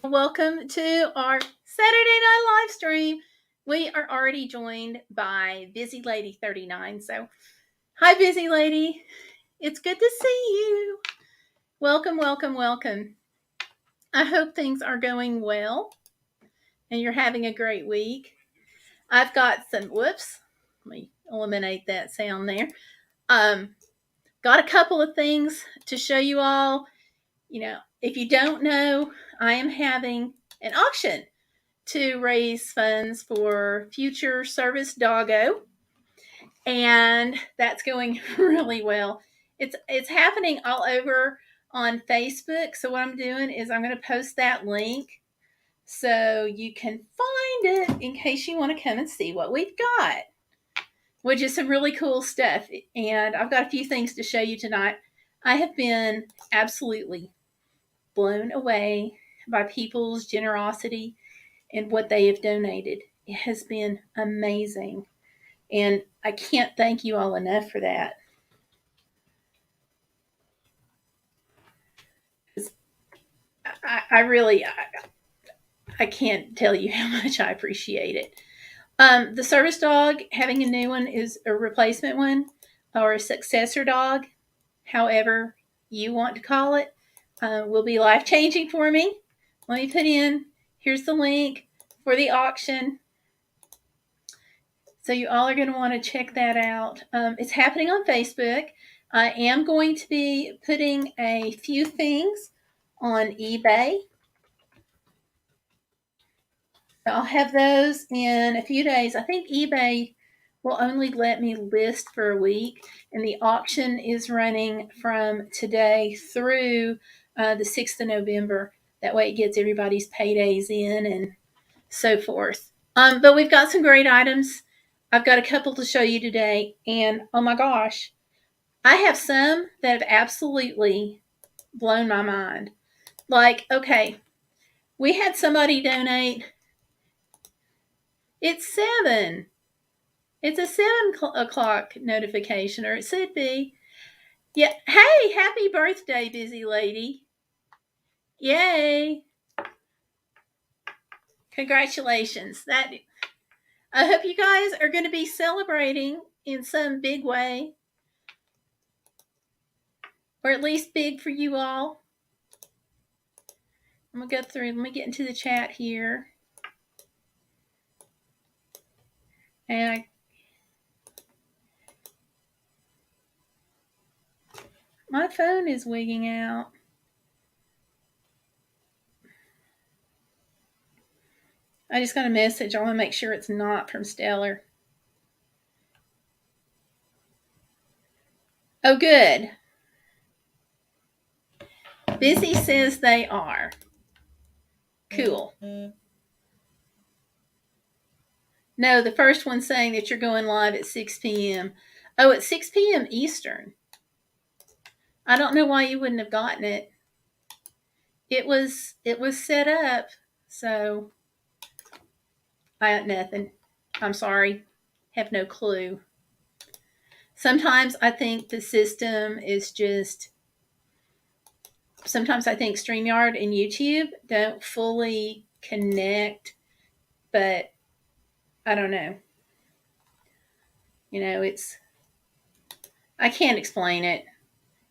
Welcome to our Saturday night live stream. We are already joined by Busy Lady 39. So, hi, Busy Lady. It's good to see you. Welcome, welcome, welcome. I hope things are going well and you're having a great week. I've got some, whoops, let me eliminate that sound there. Got a couple of things to show you all. If you don't know, I am having an auction to raise funds for future service doggo, and that's going really well. It's happening all over on Facebook. So what I'm doing is I'm going to post that link so you can find it in case you want to come and see what we've got, which is some really cool stuff. And I've got a few things to show you tonight. I have been absolutely blown away by people's generosity and what they have donated. It has been amazing. And I can't thank you all enough for that. I can't tell you how much I appreciate it. The service dog, having a new one is a replacement one or a successor dog, however you want to call it, will be life changing for me. Let me put in, here's the link for the auction. So you all are going to want to check that out. It's happening on Facebook. I am going to be putting a few things on eBay. I'll have those in a few days. I think eBay will only let me list for a week, and the auction is running from today through the 6th of November. That way it gets everybody's paydays in and so forth. But we've got some great items. I've got a couple to show you today, and oh my gosh, I have some that have absolutely blown my mind. Like, okay, we had somebody donate. It's 7. It's a 7 o'clock notification, or it should be. Yeah. Hey, happy birthday, Busy Lady. Yay. Congratulations. I hope you guys are going to be celebrating in some big way, or at least big for you all. I'm going to go through. Let me get into the chat here. And my phone is wigging out. I just got a message. I want to make sure it's not from Stellar. Oh, good. Busy says they are. Cool. No, the first one's saying that you're going live at 6 p.m. Oh, it's 6 p.m. Eastern. I don't know why you wouldn't have gotten it. It was set up, so I got nothing. I'm sorry. Have no clue. Sometimes I think the system is just. Sometimes I think StreamYard and YouTube don't fully connect, but I don't know. I can't explain it.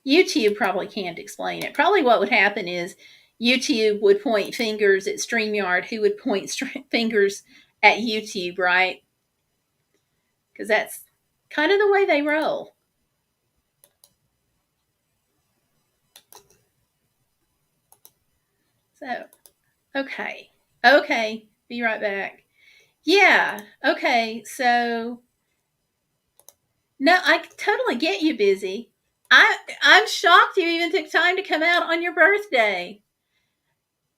YouTube probably can't explain it. Probably what would happen is YouTube would point fingers at StreamYard, who would point fingers at YouTube, right? Because that's kind of the way they roll. So, okay, be right back. Yeah, okay, so, no, I totally get you, Busy. I'm shocked you even took time to come out on your birthday.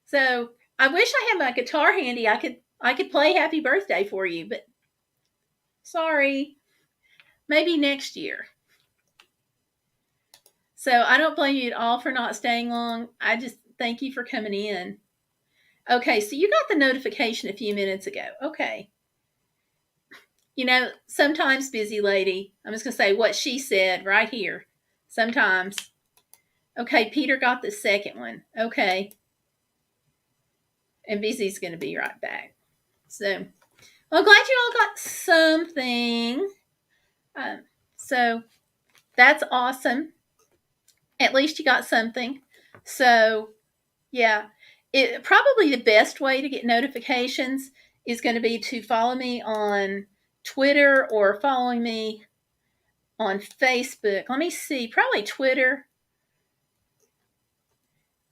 So I wish I had my guitar handy. I could play Happy Birthday for you, but sorry. Maybe next year. So I don't blame you at all for not staying long. I just thank you for coming in. Okay, so you got the notification a few minutes ago. Okay. Sometimes, Busy Lady, I'm just going to say what she said right here. Sometimes. Okay, Peter got the second one. Okay. And Busy's going to be right back. So, well, I'm glad you all got something. So that's awesome. At least you got something. So, yeah, probably the best way to get notifications is going to be to follow me on Twitter or following me on Facebook. Let me see, probably Twitter.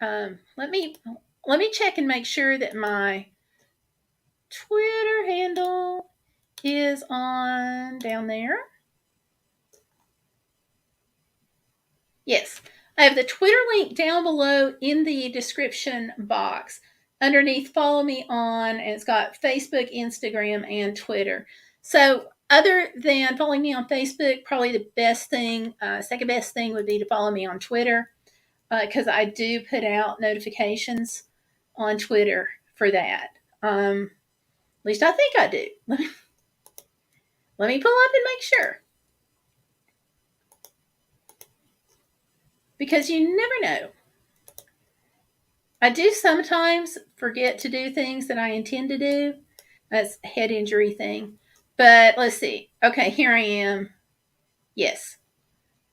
Let me check and make sure that my Twitter handle is on down there. Yes, I have the Twitter link down below in the description box. Underneath, follow me on, and it's got Facebook, Instagram, and Twitter. So other than following me on Facebook, probably the best thing, second best thing would be to follow me on Twitter, because I do put out notifications on Twitter for that. At least I think I do. Let me pull up and make sure. Because you never know. I do sometimes forget to do things that I intend to do. That's a head injury thing. But let's see. Okay, here I am. Yes.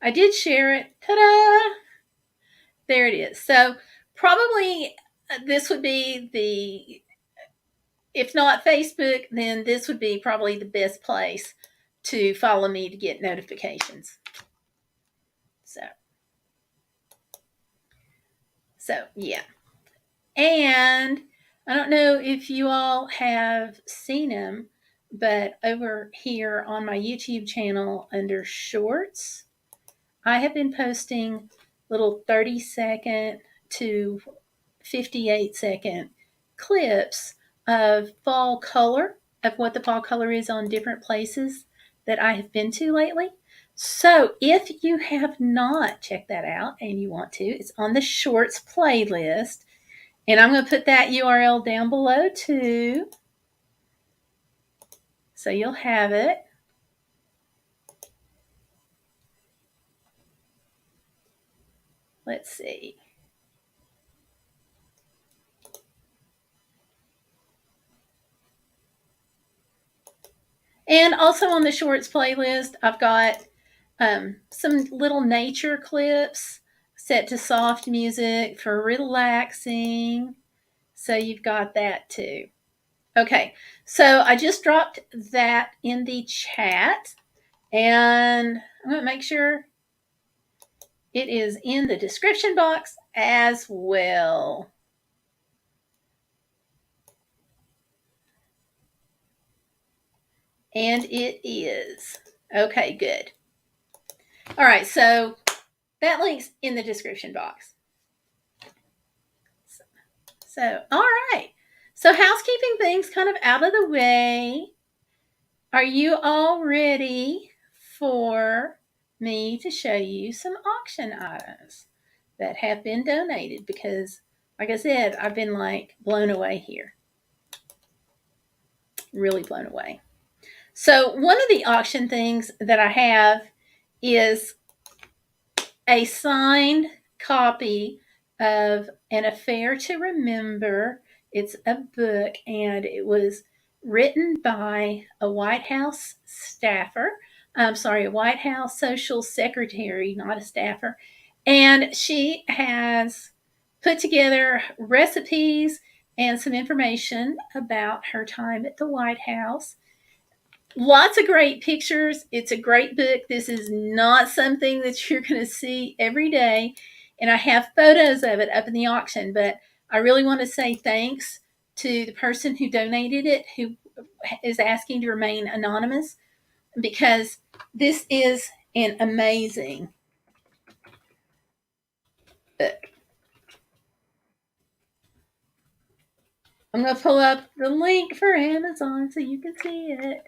I did share it. Ta-da! There it is. So probably this would be the, if not Facebook, then this would be probably the best place to follow me to get notifications. So yeah. And I don't know if you all have seen them, but over here on my YouTube channel under shorts, I have been posting little 30-second to 58-second clips of fall color, of what the fall color is on different places that I have been to lately. So if you have not checked that out and you want to, it's on the shorts playlist. And I'm going to put that URL down below too. So you'll have it. Let's see. And also on the shorts playlist, I've got some little nature clips set to soft music for relaxing. So you've got that too. Okay, so I just dropped that in the chat, and I'm going to make sure it is in the description box as well. And it is. Okay, good. All right, so that link's in the description box. So, all right. So, housekeeping things kind of out of the way. Are you all ready for me to show you some auction items that have been donated? Because, like I said, I've been like blown away here. Really blown away. So, one of the auction things that I have is a signed copy of An Affair to Remember. It's a book, and it was written by a White House staffer. A White House social secretary, not a staffer. And she has put together recipes and some information about her time at the White House. Lots of great pictures. It's a great book. This is not something that you're going to see every day. And I have photos of it up in the auction, but I really want to say thanks to the person who donated it, who is asking to remain anonymous, because this is an amazing book. I'm going to pull up the link for Amazon so you can see it.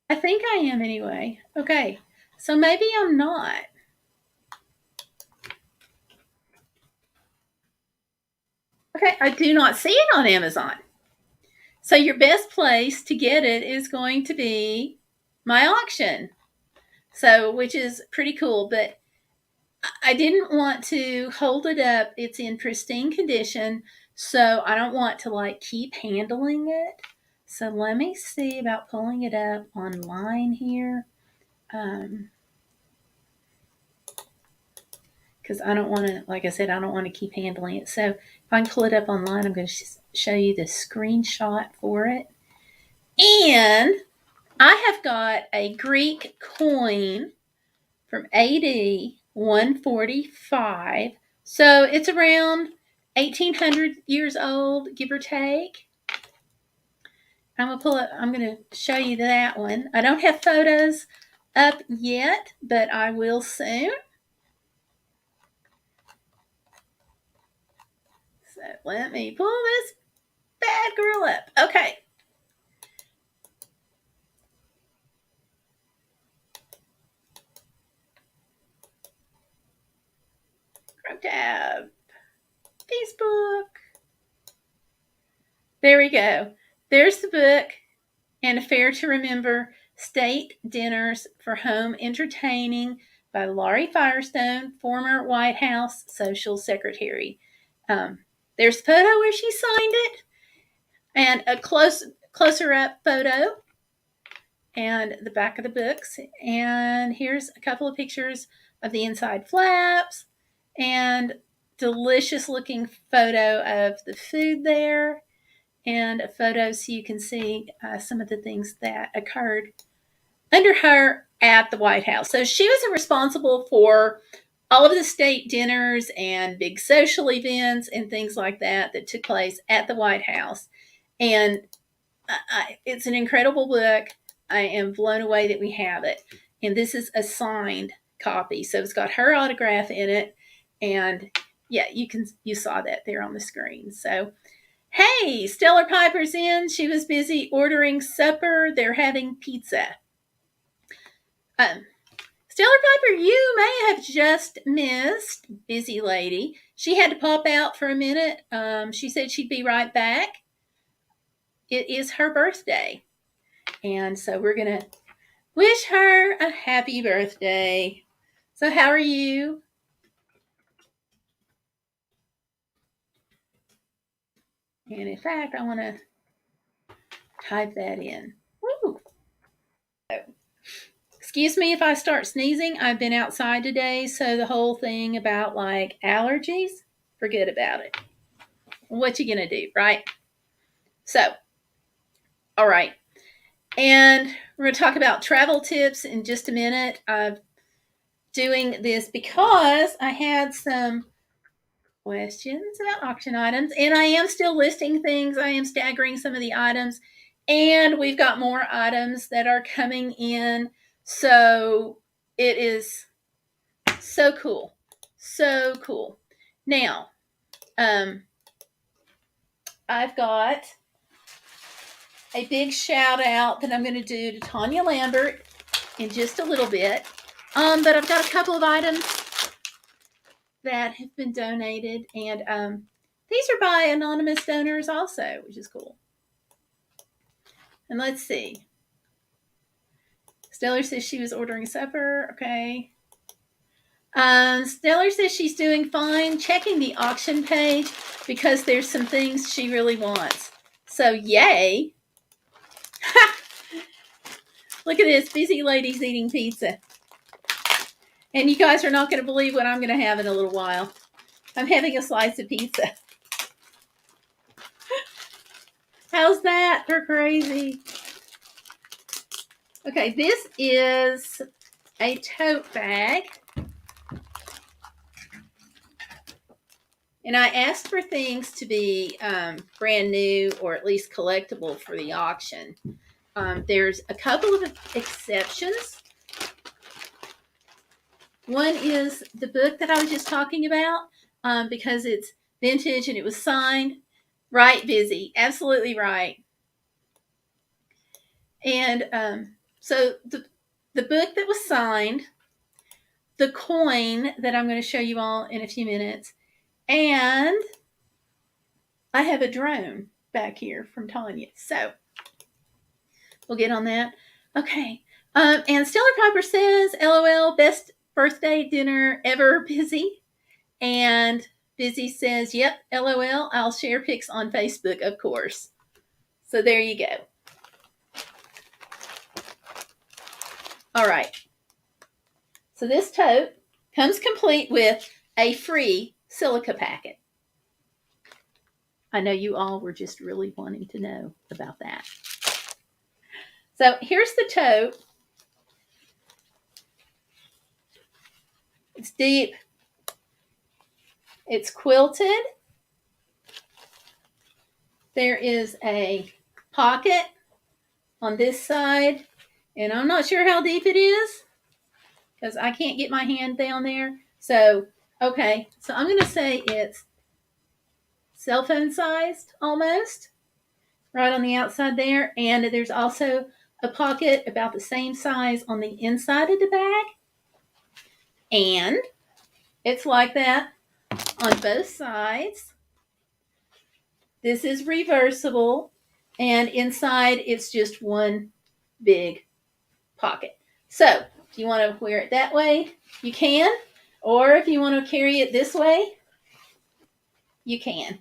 I think I am anyway. Okay, so maybe I'm not. Okay, I do not see it on Amazon. So your best place to get it is going to be my auction. So, which is pretty cool, but I didn't want to hold it up. It's in pristine condition, so I don't want to like keep handling it. So let me see about pulling it up online here. Because I don't want to, like I said, I don't want to keep handling it. So if I can pull it up online, I'm going to show you the screenshot for it. And I have got a Greek coin from AD 145. So it's around 1800 years old, give or take. I'm going to show you that one. I don't have photos up yet, but I will soon. So let me pull this bad girl up. Okay. Chrome tab. Facebook. There we go. There's the book and a fair to remember State Dinners for Home Entertaining by Laurie Firestone, former White House Social Secretary. There's the photo where she signed it, and a closer up photo, and the back of the books. And here's a couple of pictures of the inside flaps, and delicious looking photo of the food there, and a photo so you can see some of the things that occurred under her at the White House. So she was responsible for all of the state dinners and big social events and things like that that took place at the White House. And it's an incredible book. I am blown away that we have it. And this is a signed copy. So it's got her autograph in it. And yeah, you saw that there on the screen. So hey, Stellar Piper's in. She was busy ordering supper. They're having pizza. Stellar Piper, you may have just missed Busy Lady. She had to pop out for a minute. She said she'd be right back. It is her birthday. And so we're going to wish her a happy birthday. So how are you? And in fact, I want to type that in. Woo. Excuse me if I start sneezing. I've been outside today, so the whole thing about like allergies, forget about it. What you gonna do, right? So, all right. And we're gonna talk about travel tips in just a minute. I'm doing this because I had some questions about auction items, and I am still listing things. I am staggering some of the items, and we've got more items that are coming in. So it is so cool. So cool. Now, I've got a big shout out that I'm going to do to Tanya Lambert in just a little bit. But I've got a couple of items that have been donated, and these are by anonymous donors also, which is cool. And let's see. Stellar says she was ordering supper. Okay. Stellar says she's doing fine, checking the auction page because there's some things she really wants. So yay. Look at this. Busy lady's eating pizza. And you guys are not going to believe what I'm going to have in a little while. I'm having a slice of pizza. How's that for crazy? Okay, this is a tote bag. And I asked for things to be brand new or at least collectible for the auction. There's a couple of exceptions. One is the book that I was just talking about because it's vintage and it was signed. Right, Busy. Absolutely right. And so the book that was signed, the coin that I'm going to show you all in a few minutes, and I have a drone back here from Tanya. So we'll get on that. Okay. And Stellar Piper says, LOL, best birthday dinner ever, Busy. And Busy says, yep, LOL, I'll share pics on Facebook, of course. So there you go. All right. So this tote comes complete with a free silica packet. I know you all were just really wanting to know about that. So here's the tote. It's deep. It's quilted. There is a pocket on this side, and I'm not sure how deep it is because I can't get my hand down there. So, okay, so I'm going to say it's cell phone sized almost, right on the outside there. And there's also a pocket about the same size on the inside of the bag. And it's like that on both sides. This is reversible, and inside it's just one big pocket. So if you want to wear it that way, you can. Or if you want to carry it this way, you can.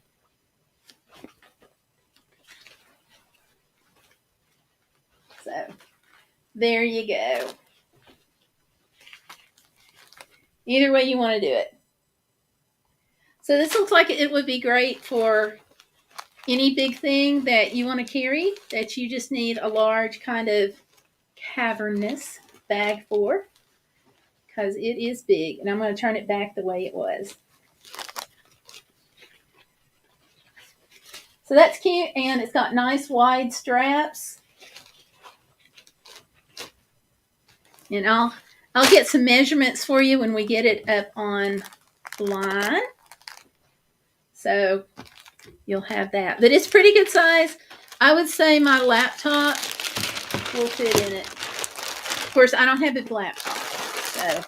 So there you go. Either way you want to do it. So this looks like it would be great for any big thing that you want to carry that you just need a large kind of cavernous bag for, because it is big. And I'm going to turn it back the way it was. So that's cute, and it's got nice wide straps. And I'll get some measurements for you when we get it up online. So you'll have that. But it's pretty good size. I would say my laptop will fit in it. Of course, I don't have a big laptop. So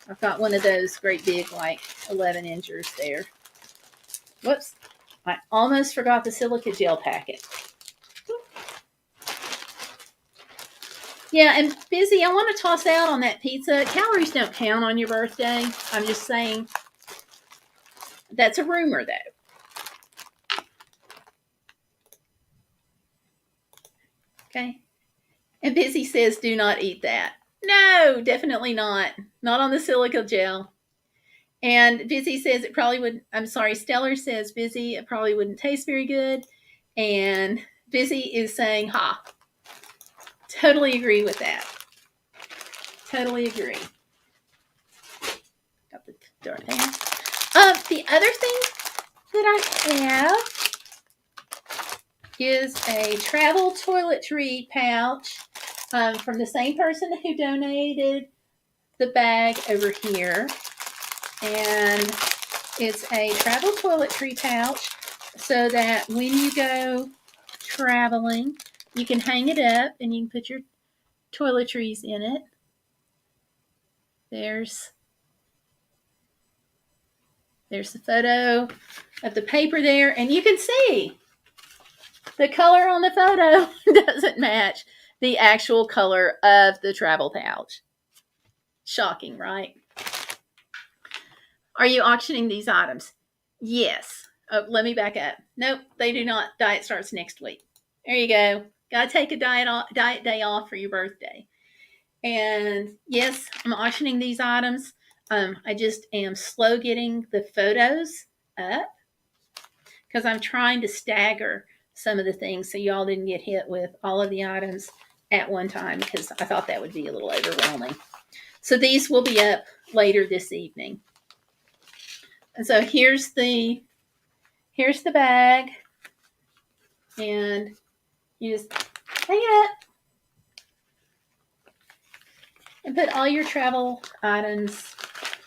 I've got one of those great big, like 11 inchers there. Whoops. I almost forgot the silica gel packet. Yeah, and Busy, I want to toss out on that pizza. Calories don't count on your birthday. I'm just saying that's a rumor, though. Okay. And Busy says, do not eat that. No, definitely not. Not on the silica gel. And Busy says it probably would, I'm sorry, Stellar says, Busy, it probably wouldn't taste very good. And Busy is saying, ha. Totally agree with that. Totally agree. Got the door there. The other thing that I have is a travel toiletry pouch from the same person who donated the bag over here. And it's a travel toiletry pouch so that when you go traveling, you can hang it up and you can put your toiletries in it. There's the photo of the paper there, and you can see the color on the photo doesn't match the actual color of the travel pouch. Shocking, right? Are you auctioning these items? Yes. Oh, let me back up. Nope, they do not. Diet starts next week. There you go. Gotta take a diet day off for your birthday. And yes, I'm auctioning these items. I just am slow getting the photos up because I'm trying to stagger some of the things so y'all didn't get hit with all of the items at one time, because I thought that would be a little overwhelming. So these will be up later this evening. And so here's the bag, and you just hang it up and put all your travel items,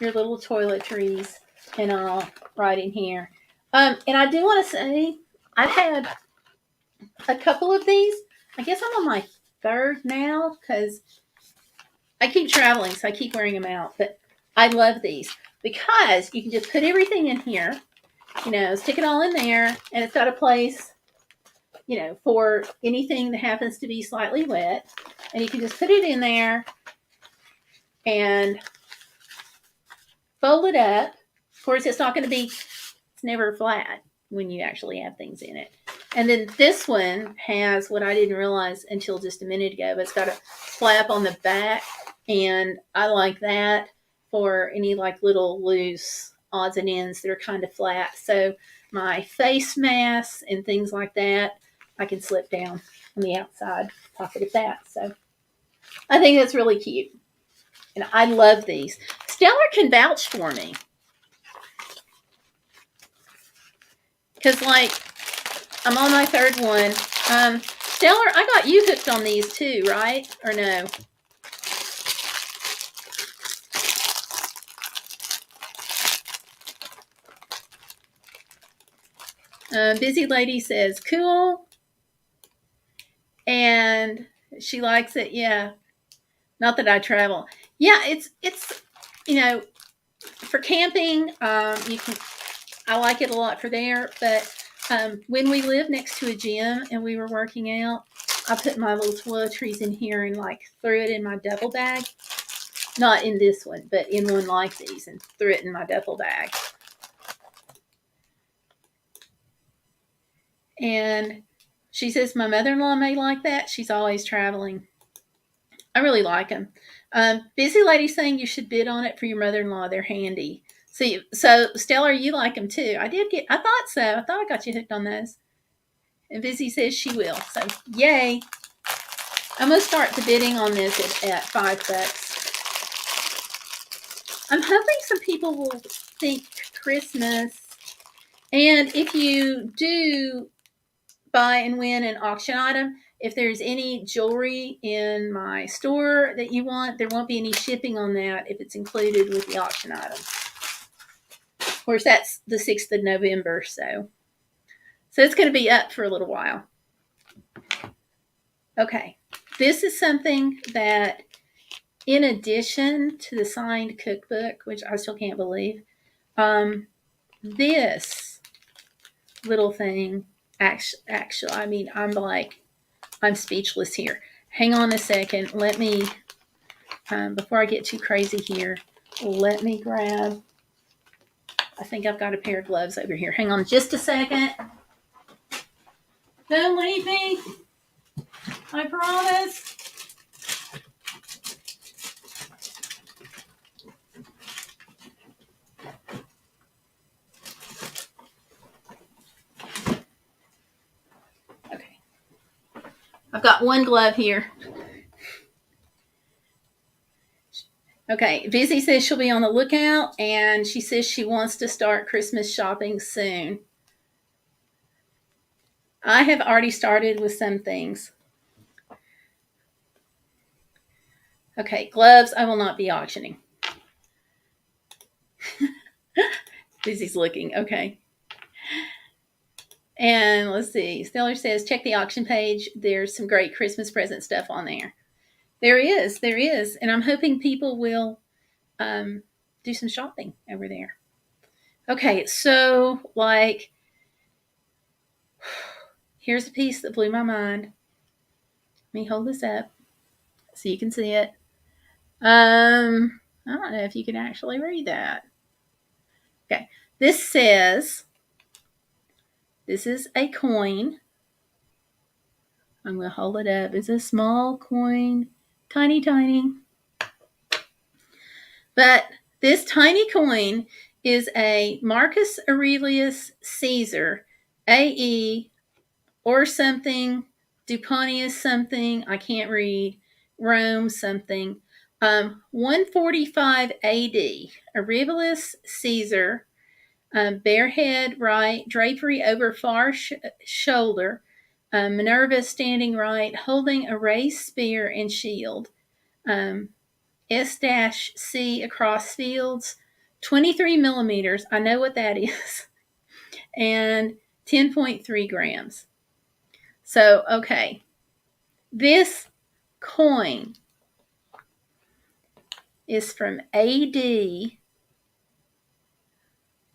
your little toiletries, and all right in here. And I do want to say, I've had a couple of these. I guess I'm on my third now because I keep traveling, so I keep wearing them out. But I love these because you can just put everything in here, stick it all in there, and it's got a place, for anything that happens to be slightly wet. And you can just put it in there and fold it up. Of course, it's not going to be, it's never flat when you actually have things in it. And then this one has what I didn't realize until just a minute ago, but it's got a flap on the back, and I like that for any like little loose odds and ends that are kind of flat. So my face masks and things like that, I can slip down on the outside pocket of that. So I think that's really cute. And I love these. Stellar can vouch for me. Because, like, I'm on my third one. Stellar, I got you hooked on these too, right? Or no? Busy Lady says, cool. And she likes it, yeah. Not that I travel. Yeah, it's you know, for camping, you can. I like it a lot for there. But when we lived next to a gym and we were working out, I put my little toiletries in here and like threw it in my duffel bag. Not in this one, but in one like these, and threw it in my duffel bag. And she says my mother-in-law may like that. She's always traveling. I really like them. Busy Lady saying you should bid on it for your mother-in-law. They're handy. So Stellar, you like them too. I thought so. I thought I got you hooked on those. And Busy says she will. So yay. I'm going to start the bidding on this at $5. I'm hoping some people will think Christmas. And if you do buy and win an auction item, if there's any jewelry in my store that you want, there won't be any shipping on that if it's included with the auction item. Of course, that's the 6th of November, so it's going to be up for a little while. Okay, this is something that, in addition to the signed cookbook, which I still can't believe, this little thing, actually, I mean, I'm speechless here. Hang on a second. Let me, before I get too crazy here, let me grab, I think I've got a pair of gloves over here. Hang on just a second. Don't leave me. I promise. Okay. I've got one glove here. Okay, Busy says she'll be on the lookout, and she says she wants to start Christmas shopping soon. I have already started with some things. Okay, gloves I will not be auctioning. Busy's looking. Okay. And let's see. Stellar says, check the auction page. There's some great Christmas present stuff on there. There is. And I'm hoping people will do some shopping over there. Okay, so like, here's a piece that blew my mind. Let me hold this up so you can see it. I don't know if you can actually read that. Okay, this says, this is a coin. I'm going to hold it up. It's a small coin, tiny. But this tiny coin is a Marcus Aurelius Caesar, AE, or something, Duponius something, I can't read, Rome something, 145 AD, Aurelius Caesar, bare head right, drapery over far shoulder, Minerva standing right, holding a raised spear and shield, S-C across fields, 23 millimeters, I know what that is, and 10.3 grams. So, okay, this coin is from AD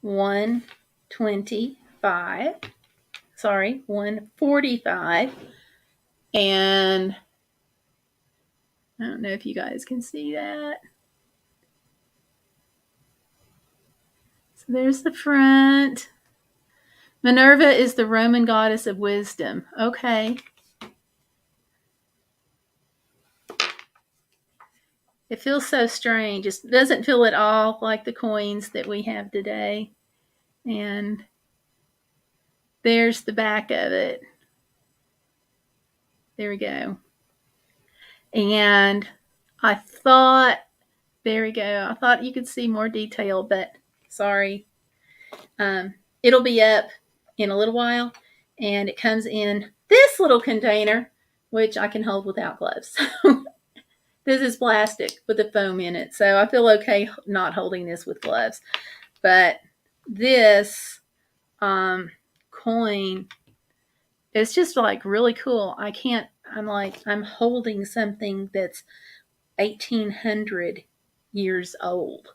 145, and I don't know if you guys can see that. So there's the front. Minerva is the Roman goddess of wisdom. Okay. It feels so strange. It doesn't feel at all like the coins that we have today. And there's the back of it. There we go. And I thought, there we go. I thought you could see more detail, but sorry. It'll be up in a little while. And it comes in this little container, which I can hold without gloves. This is plastic with a foam in it. So I feel okay not holding this with gloves. But this coin is just like really cool. I'm holding something that's 1800 years old.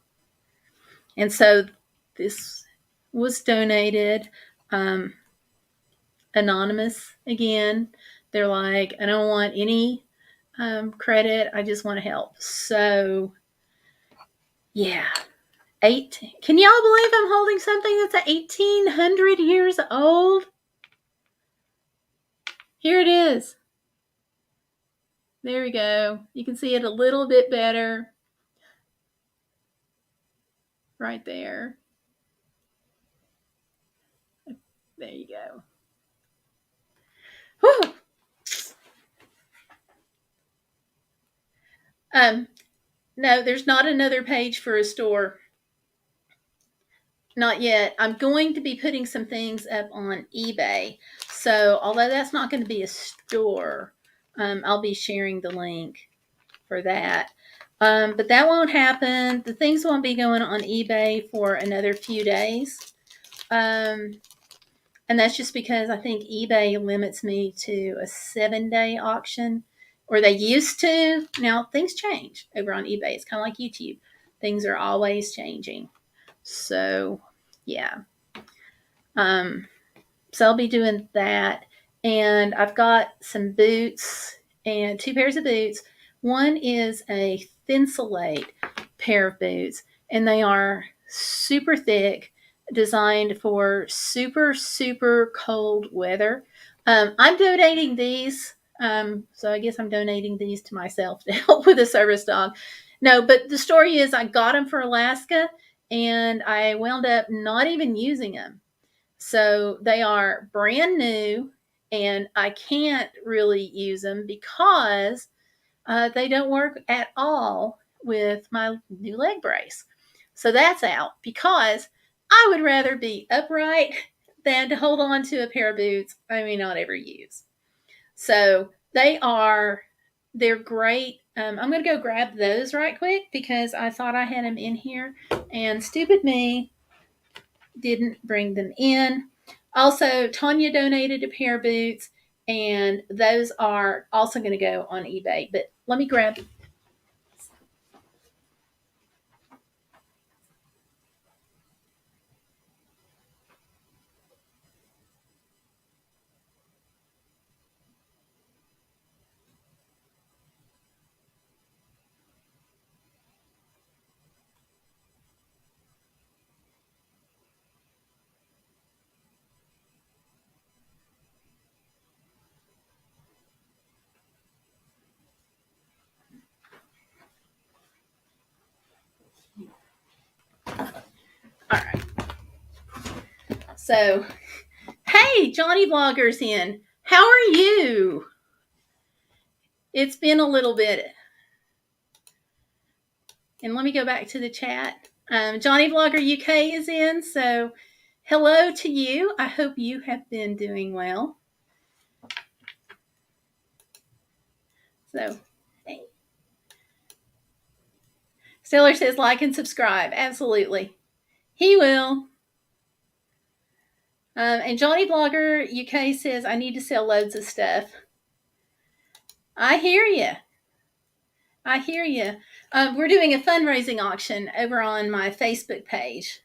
And so this was donated anonymous again. They're like, I don't want any credit. I just want to help. So, yeah. Can y'all believe I'm holding something that's 1800 years old? Here it is. There we go. You can see it a little bit better. Right there. There you go. Whew. No, there's not another page for a store. Not yet. I'm going to be putting some things up on eBay. So, although that's not going to be a store, I'll be sharing the link for that. But that won't happen. The things won't be going on eBay for another few days. And that's just because I think eBay limits me to a 7-day auction, or they used to. Now, things change over on eBay. It's kind of like YouTube. Things are always changing. So, yeah. So I'll be doing that. And I've got some boots and 2 pairs of boots. One is a Thinsulate pair of boots, and they are super thick, designed for super, super cold weather. I'm donating these. So I guess I'm donating these to myself to help with a service dog. No, but the story is I got them for Alaska, and I wound up not even using them. So they are brand new, and I can't really use them because they don't work at all with my new leg brace. So that's out because I would rather be upright than to hold on to a pair of boots I may not ever use. So they're great. I'm going to go grab those right quick because I thought I had them in here, and stupid me didn't bring them in. Also, Tanya donated a pair of boots, and those are also going to go on eBay. But let me grab. All right. So, hey, Johnny Vlogger's in. How are you? It's been a little bit. And let me go back to the chat. Johnny Vlogger UK is in. So, hello to you. I hope you have been doing well. So, hey. Stellar says like and subscribe. Absolutely. He will. And Johnny Blogger UK says, I need to sell loads of stuff. I hear you. I hear you. We're doing a fundraising auction over on my Facebook page.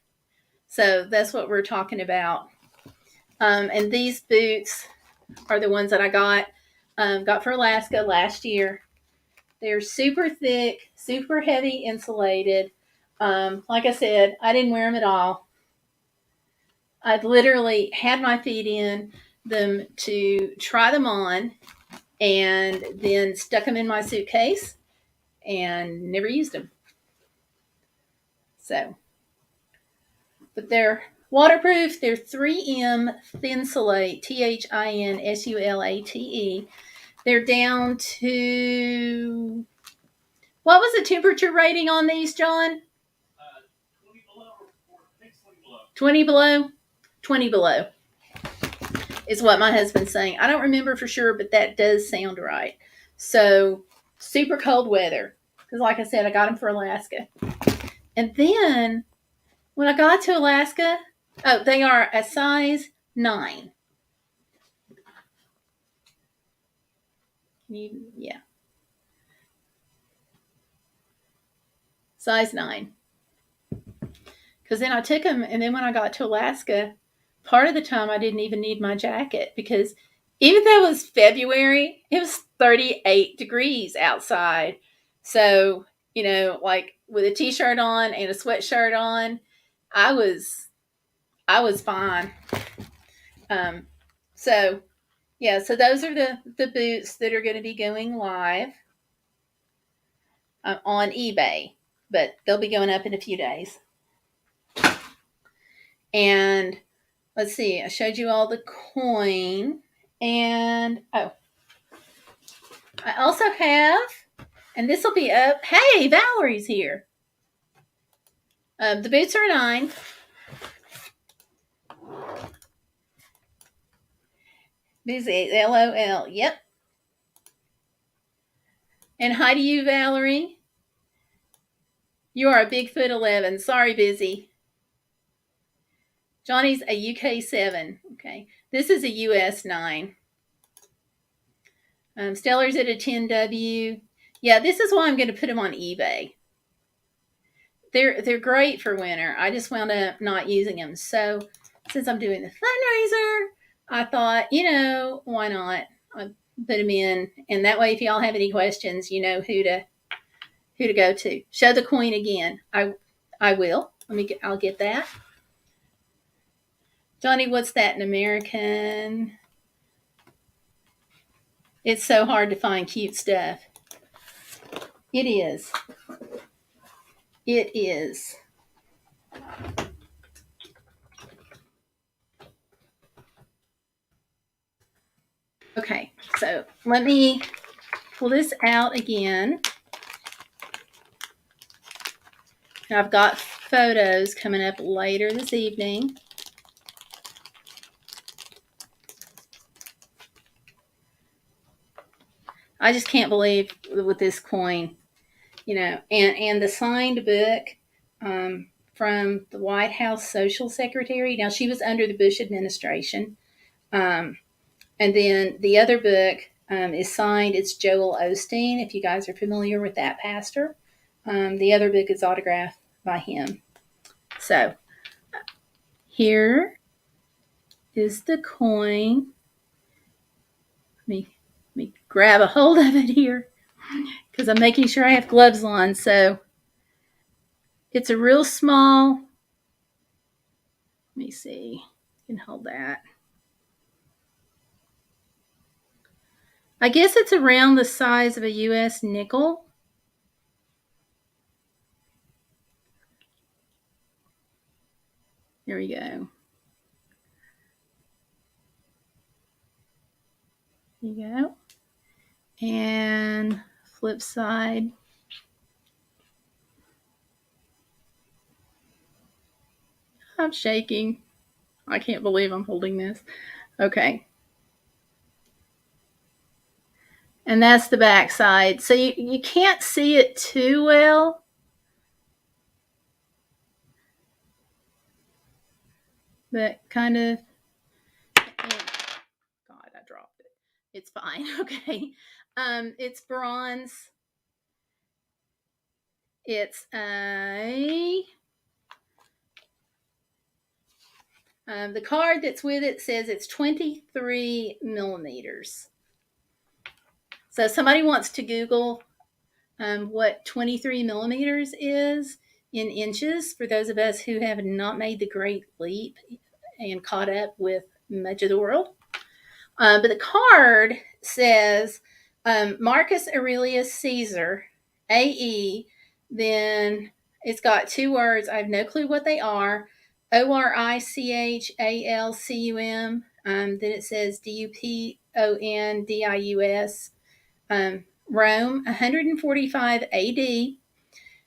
So that's what we're talking about. And these boots are the ones that I got for Alaska last year. They're super thick, super heavy insulated. Like I said, I didn't wear them at all. I literally had my feet in them to try them on and then stuck them in my suitcase and never used them. So, but they're waterproof. They're 3M Thinsulate, Thinsulate. They're down to, what was the temperature rating on these, John? 20 below or 20 below. 20 below? 20 below is what my husband's saying. I don't remember for sure, but that does sound right. So, super cold weather. Because like I said, I got them for Alaska. And then, when I got to Alaska, they are a size 9. Yeah. Size 9. Because then I took them, and then when I got to Alaska, part of the time I didn't even need my jacket because even though it was February, it was 38 degrees outside. So, like with a t-shirt on and a sweatshirt on, I was fine. So those are the boots that are going to be going live on eBay, but they'll be going up in a few days. And let's see, I showed you all the coin. And, I also have, and this will be up. Hey, Valerie's here. The boots are 9. This is LOL. Yep. And hi to you, Valerie. You are a Bigfoot 11. Sorry, Busy. Johnny's a UK 7. Okay. This is a US 9. Stellar's at a 10W. Yeah, this is why I'm going to put them on eBay. They're great for winter. I just wound up not using them. So since I'm doing the fundraiser, I thought, why not? I put them in, and that way, if y'all have any questions, you know who to go to. Show the coin again. I will. I'll get that. Johnny, what's that in American? It's so hard to find cute stuff. It is. It is. Okay, so let me pull this out again. I've got photos coming up later this evening. I just can't believe with this coin, and the signed book from the White House Social Secretary. Now, she was under the Bush administration. And then the other book is signed. It's Joel Osteen, if you guys are familiar with that pastor. The other book is autographed by him. So, here is the coin. Let me grab a hold of it here because I'm making sure I have gloves on. So, it's a real small. Let me see. You can hold that. I guess it's around the size of a U.S. nickel. There we go. There you go. And flip side. I'm shaking. I can't believe I'm holding this. Okay. And that's the back side. So you can't see it too well. But kind of. God, I dropped it. It's fine. Okay. It's bronze. It's the card that's with it says it's 23 millimeters. So if somebody wants to Google what 23 millimeters is in inches for those of us who have not made the great leap and caught up with much of the world. But the card says Marcus Aurelius Caesar, AE, then it's got two words. I have no clue what they are. Orichalcum. Then it says Dupondius. Rome, 145 AD.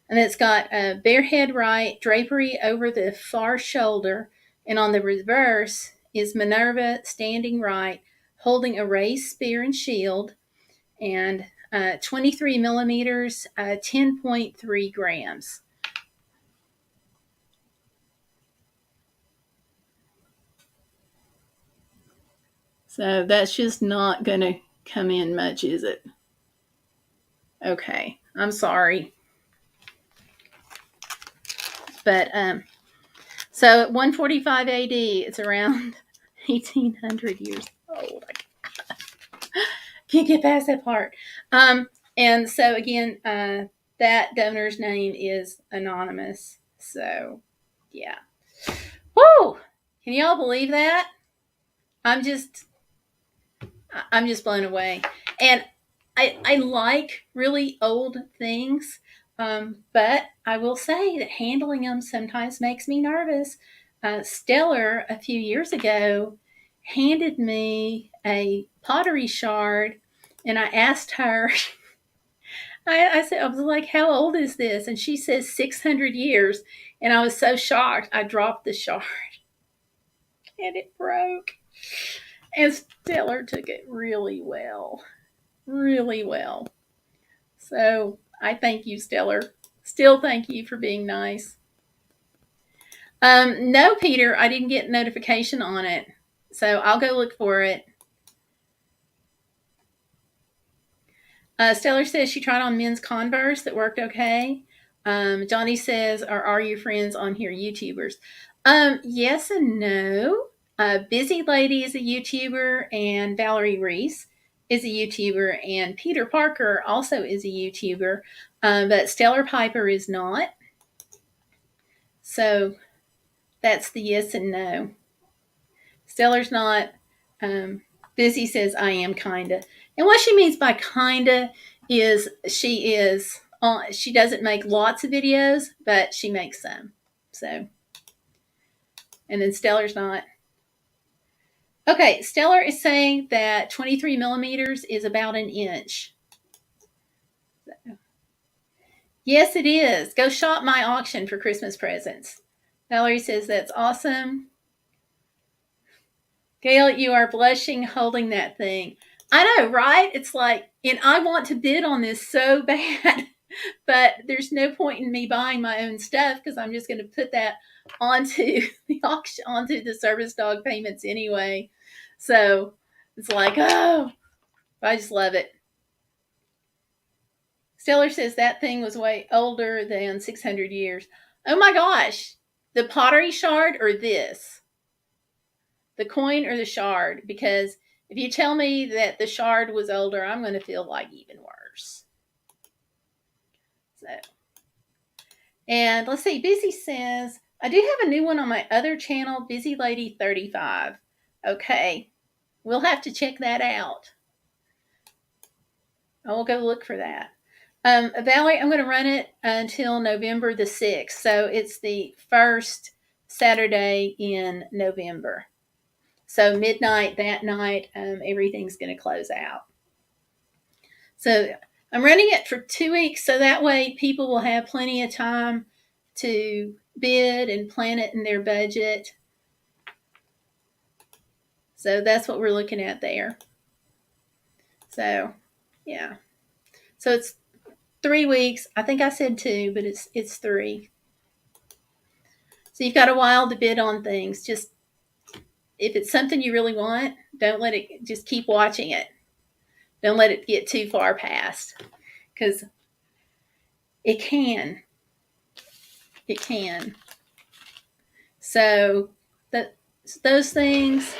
And it's got a bare head right, drapery over the far shoulder. And on the reverse is Minerva standing right, holding a raised spear and shield. And 23 millimeters, 10.3 grams. So that's just not going to come in much, is it? Okay, I'm sorry. But so at 145 AD, it's around 1800 years old. I can't get past that part. And so again, that donor's name is anonymous. So yeah. Woo! Can y'all believe that? I'm just blown away. And I like really old things, but I will say that handling them sometimes makes me nervous. Stellar, a few years ago, handed me a pottery shard, and I asked her, I said, I was like, how old is this? And she says 600 years. And I was so shocked, I dropped the shard and it broke. And Stellar took it really well. Really well. So I thank you, Stellar. Still thank you for being nice. No, Peter, I didn't get notification on it. So I'll go look for it. Stellar says she tried on men's Converse that worked okay. Johnny says, are your friends on here YouTubers? Yes and no. Busy Lady is a YouTuber, and Valerie Reese is a YouTuber, and Peter Parker also is a YouTuber, but Stellar Piper is not. So that's the yes and no. Stellar's not. Busy says, I am kinda. And what she means by kinda is she doesn't make lots of videos, but she makes some. So, and then Stellar's not. Okay, Stellar is saying that 23 millimeters is about an inch. So, yes, it is. Go shop my auction for Christmas presents. Valerie says that's awesome. Gail, you are blushing holding that thing. I know, right? It's like, and I want to bid on this so bad, but there's no point in me buying my own stuff because I'm just going to put that onto the auction, onto the service dog payments anyway. So it's like, oh, I just love it. Stellar says that thing was way older than 600 years. Oh my gosh. The pottery shard or this? The coin or the shard? Because if you tell me that the shard was older, I'm going to feel like even worse. So, and let's see, Busy says, I do have a new one on my other channel, Busy Lady 35. Okay, we'll have to check that out. I will go look for that. Valerie, I'm going to run it until November the 6th. So it's the first Saturday in November. So midnight that night, everything's going to close out. So I'm running it for 2 weeks so that way people will have plenty of time to bid and plan it in their budget. So that's what we're looking at there. So, yeah. So it's 3 weeks. I think I said 2, but it's 3. So you've got a while to bid on things. Just if it's something you really want, don't let it, just keep watching it. Don't let it get too far past because it can. It can. So those things.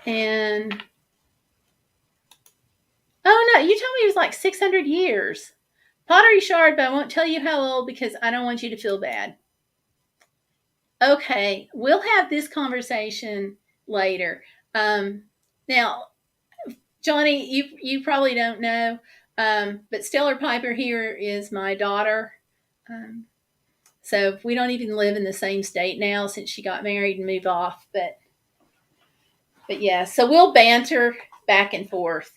And oh no, you told me it was like 600 years. Pottery shard, but I won't tell you how old because I don't want you to feel bad. Okay, we'll have this conversation later. Now, Johnny, you probably don't know, but Stellar Piper here is my daughter. So we don't even live in the same state now since she got married and moved off. But yeah, so we'll banter back and forth.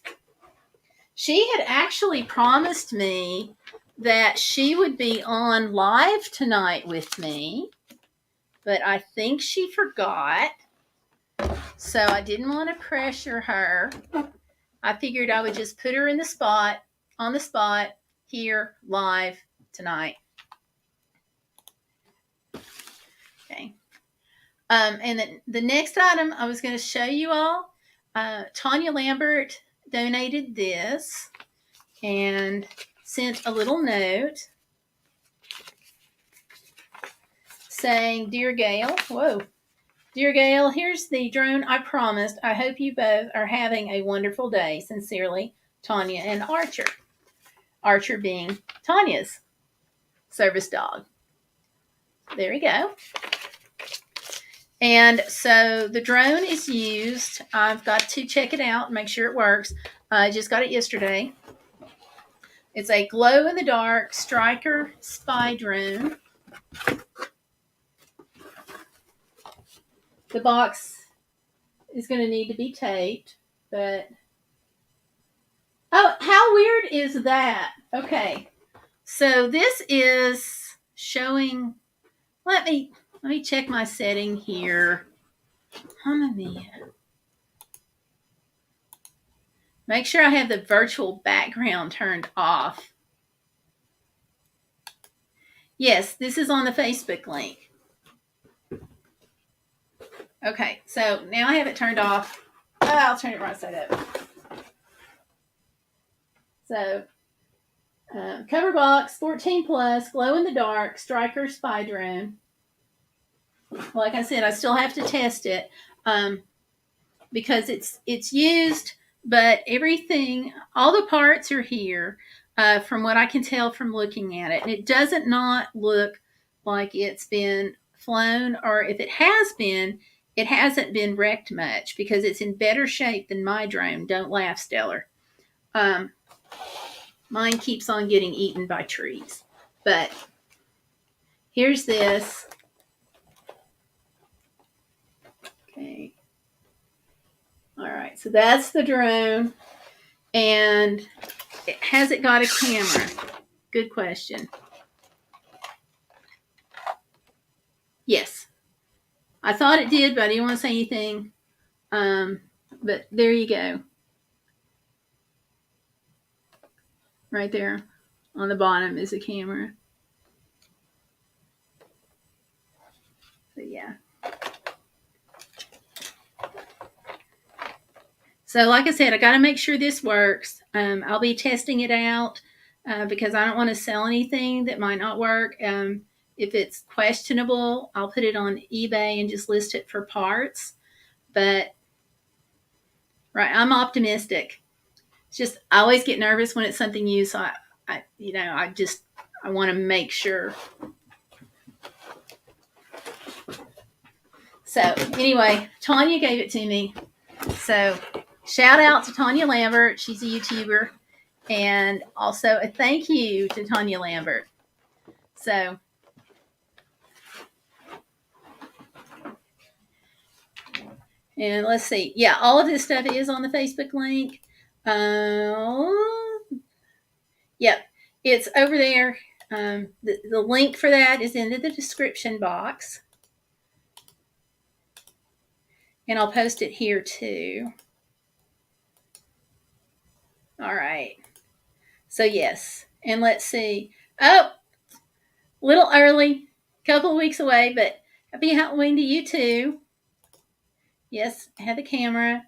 She had actually promised me that she would be on live tonight with me, but I think she forgot. So I didn't want to pressure her. I figured I would just put her on the spot here live tonight. Okay. And then the next item I was going to show you all, Tanya Lambert donated this and sent a little note saying, Dear Gail, here's the drone I promised. I hope you both are having a wonderful day. Sincerely, Tanya and Archer. Archer being Tanya's service dog. There we go. And so the drone is used. I've got to check it out and make sure it works. I just got it yesterday. It's a glow-in-the-dark Striker spy drone. The box is going to need to be taped, but... Oh, how weird is that? Okay. So this is showing... Let me check my setting here. Mamma mia. Make sure I have the virtual background turned off. Yes, this is on the Facebook link. Okay, so now I have it turned off. Oh, I'll turn it right side up. So, cover box, 14 plus, glow in the dark, Striker spy drone. Like I said, I still have to test it because it's used, but everything, all the parts are here from what I can tell from looking at it. And it doesn't not look like it's been flown, or if it has been, it hasn't been wrecked much because it's in better shape than my drone. Don't laugh, Stellar. Mine keeps on getting eaten by trees. But here's this. Okay. All right, so that's the drone. And has it got a camera? Good question. Yes. I thought it did, but I didn't want to say anything. But there you go. Right there on the bottom is a camera. So yeah. So like I said, I got to make sure this works. I'll be testing it out because I don't want to sell anything that might not work. If it's questionable, I'll put it on eBay and just list it for parts. But right, I'm optimistic. It's just I always get nervous when it's something new, so I want to make sure. So anyway, Tanya gave it to me. So shout out to Tanya Lambert. She's a YouTuber. And also a thank you to Tanya Lambert. So and let's see. Yeah, all of this stuff is on the Facebook link. Yep, it's over there. The link for that is in the description box. And I'll post it here too. All right. So yes. And let's see. Oh, a little early. Couple of weeks away, but happy Halloween to you too. Yes, I have the camera.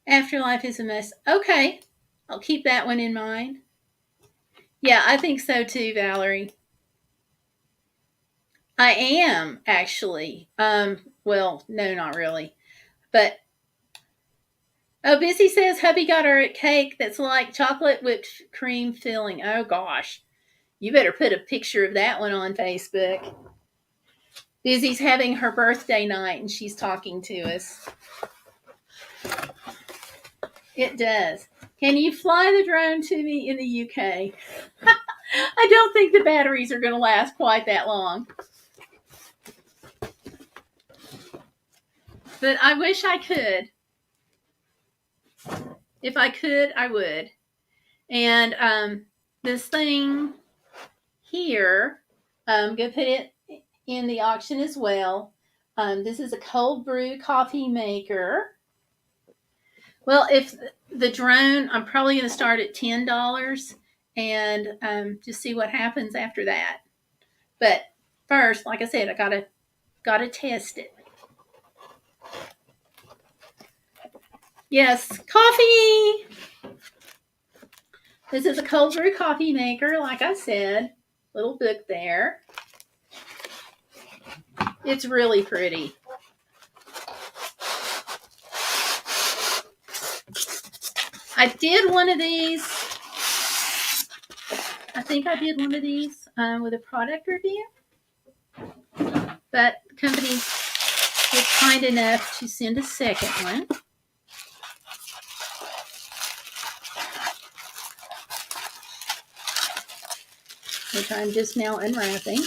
Afterlife is a mess. Okay. I'll keep that one in mind. Yeah, I think so too, Valerie. I am actually. Well, no, not really. But oh, Busy says hubby got her a cake that's like chocolate whipped cream filling. Oh gosh. You better put a picture of that one on Facebook. Busy's having her birthday night and she's talking to us. It does. Can you fly the drone to me in the UK? I don't think the batteries are going to last quite that long. But I wish I could. If I could, I would. And this thing here, I'm going to put it in the auction as well. This is a cold brew coffee maker. Well, if the drone, I'm probably going to start at $10 and just see what happens after that. But first, like I said, I gotta test it. Yes, coffee. This is a cold brew coffee maker, like I said. Little book there. It's really pretty. I did one of these. I think I did one of these with a product review. But the company was kind enough to send a second one. Which I'm just now unwrapping.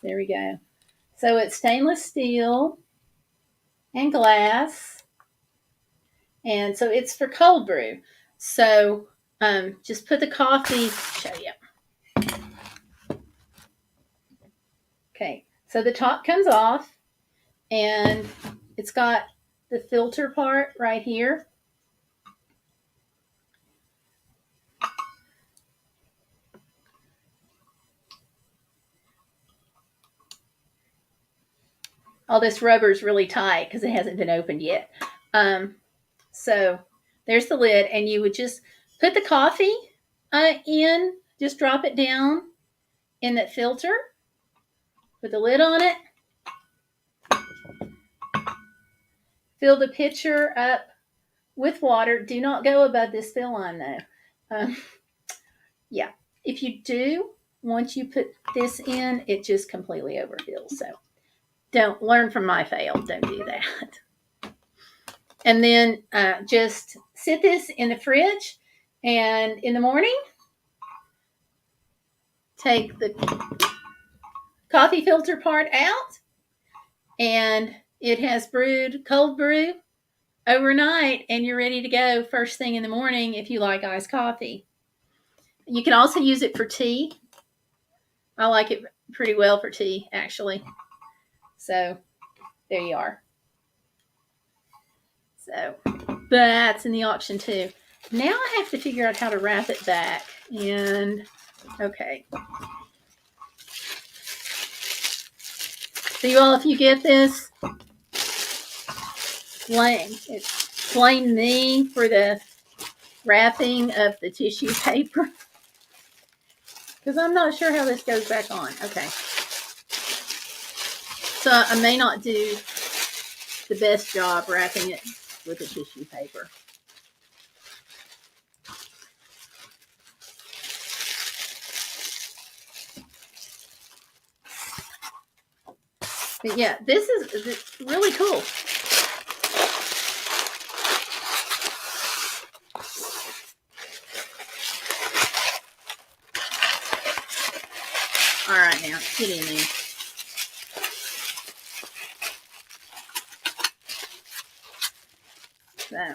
There we go. So it's stainless steel and glass. And so it's for cold brew. So just put the coffee, show you. Okay, so the top comes off and it's got the filter part right here. All this rubber is really tight because it hasn't been opened yet. So there's the lid, and you would just put the coffee in, just drop it down in that filter, put the lid on it, fill the pitcher up with water. Do not go above this fill line though. Yeah, if you do, once you put this in, it just completely overfills. So don't learn from my fail. Don't do that. And then just sit this in the fridge, and in the morning, take the coffee filter part out, and it has brewed cold brew overnight, and you're ready to go first thing in the morning if you like iced coffee. You can also use it for tea. I like it pretty well for tea, actually. So there you are. So that's in the auction too. Now I have to figure out how to wrap it back. And okay. So you all, if you get this, blame me for the wrapping of the tissue paper. Because I'm not sure how this goes back on. Okay. So I may not do the best job wrapping it with the tissue paper. But yeah, this is really cool. All right, now get in there. So.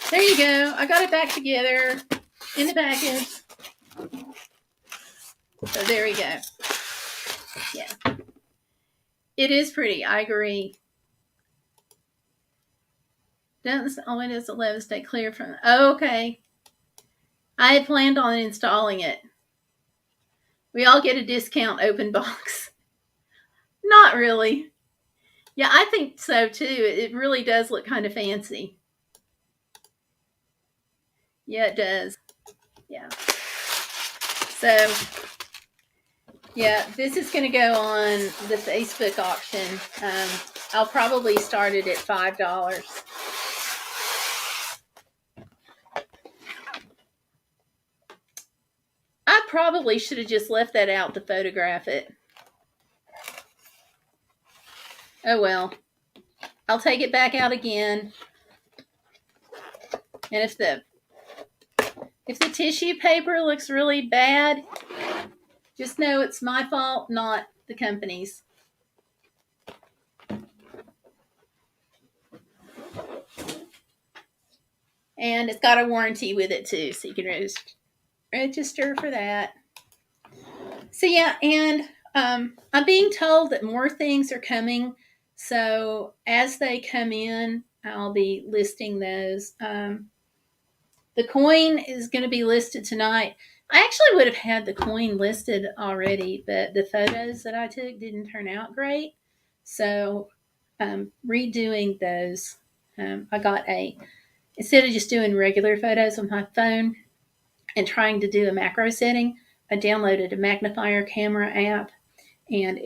There you go. I got it back together in the package. So there we go. Yeah. It is pretty. I agree. Only does 11 stay clear from. Oh, okay. I had planned on installing it. We all get a discount open box. Not really. Yeah, I think so too. It really does look kind of fancy. Yeah, it does. Yeah. So Yeah, this is going to go on the Facebook auction. I'll probably start it at $5. I probably should have just left that out to photograph it. Oh well. I'll take it back out again. And if the tissue paper looks really bad, just know it's my fault, not the company's. And it's got a warranty with it too, so you can register for that. So yeah, and I'm being told that more things are coming. So as they come in, I'll be listing those. The coin is going to be listed tonight. I actually would have had the coin listed already, but the photos that I took didn't turn out great. So redoing those. I got instead of just doing regular photos with my phone and trying to do a macro setting, I downloaded a magnifier camera app, and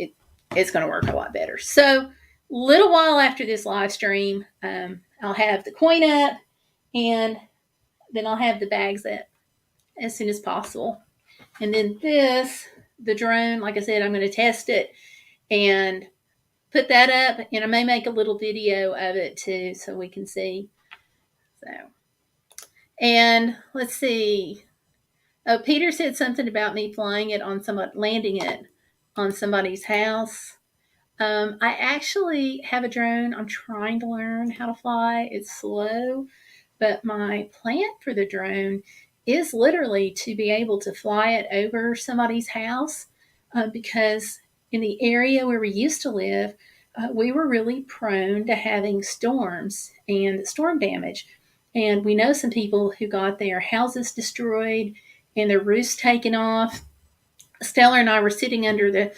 it's going to work a lot better. So little while after this live stream, I'll have the coin up, and then I'll have the bags up as soon as possible. And then the drone, like I said, I'm going to test it and put that up, and I may make a little video of it too so we can see. So, and let's see. Oh, Peter said something about me flying it on landing it on somebody's house. I actually have a drone. I'm trying to learn how to fly. It's slow, but my plan for the drone is literally to be able to fly it over somebody's house because in the area where we used to live, we were really prone to having storms and storm damage. And we know some people who got their houses destroyed and their roofs taken off. Stella and I were standing under the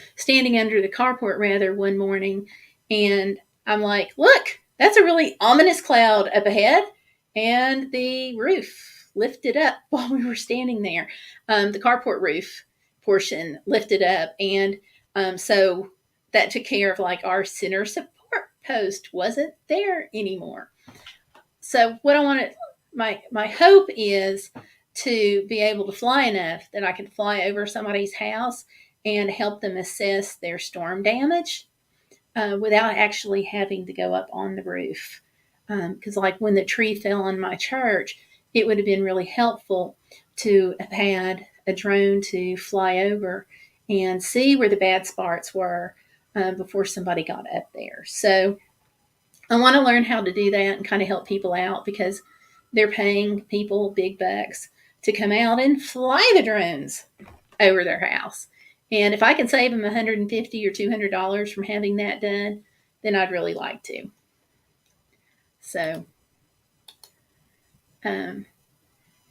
carport rather one morning, and I'm like, look, that's a really ominous cloud up ahead. And the roof lifted up while we were standing there. The carport roof portion lifted up. And so that took care of like our center support post wasn't there anymore. So what I want to, my hope is to be able to fly enough that I can fly over somebody's house and help them assess their storm damage without actually having to go up on the roof. Because like when the tree fell on my church, it would have been really helpful to have had a drone to fly over and see where the bad spots were before somebody got up there. So I want to learn how to do that and kind of help people out because they're paying people big bucks to come out and fly the drones over their house. And if I can save them $150 or $200 from having that done, then I'd really like to. So, a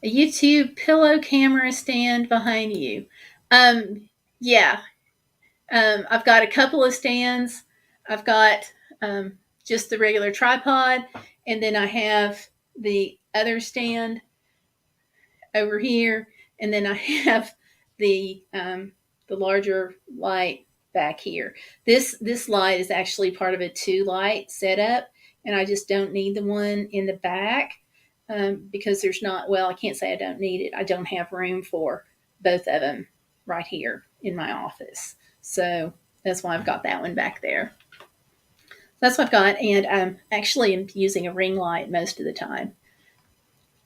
YouTube pillow camera stand behind you. Yeah. I've got a couple of stands. I've got just the regular tripod, and then I have the other stand over here, and then I have the larger light back here. This light is actually part of a 2-light setup, and I just don't need the one in the back because there's not, well, I can't say I don't need it. I don't have room for both of them right here in my office. So that's why I've got that one back there. That's what I've got, and I'm actually using a ring light most of the time,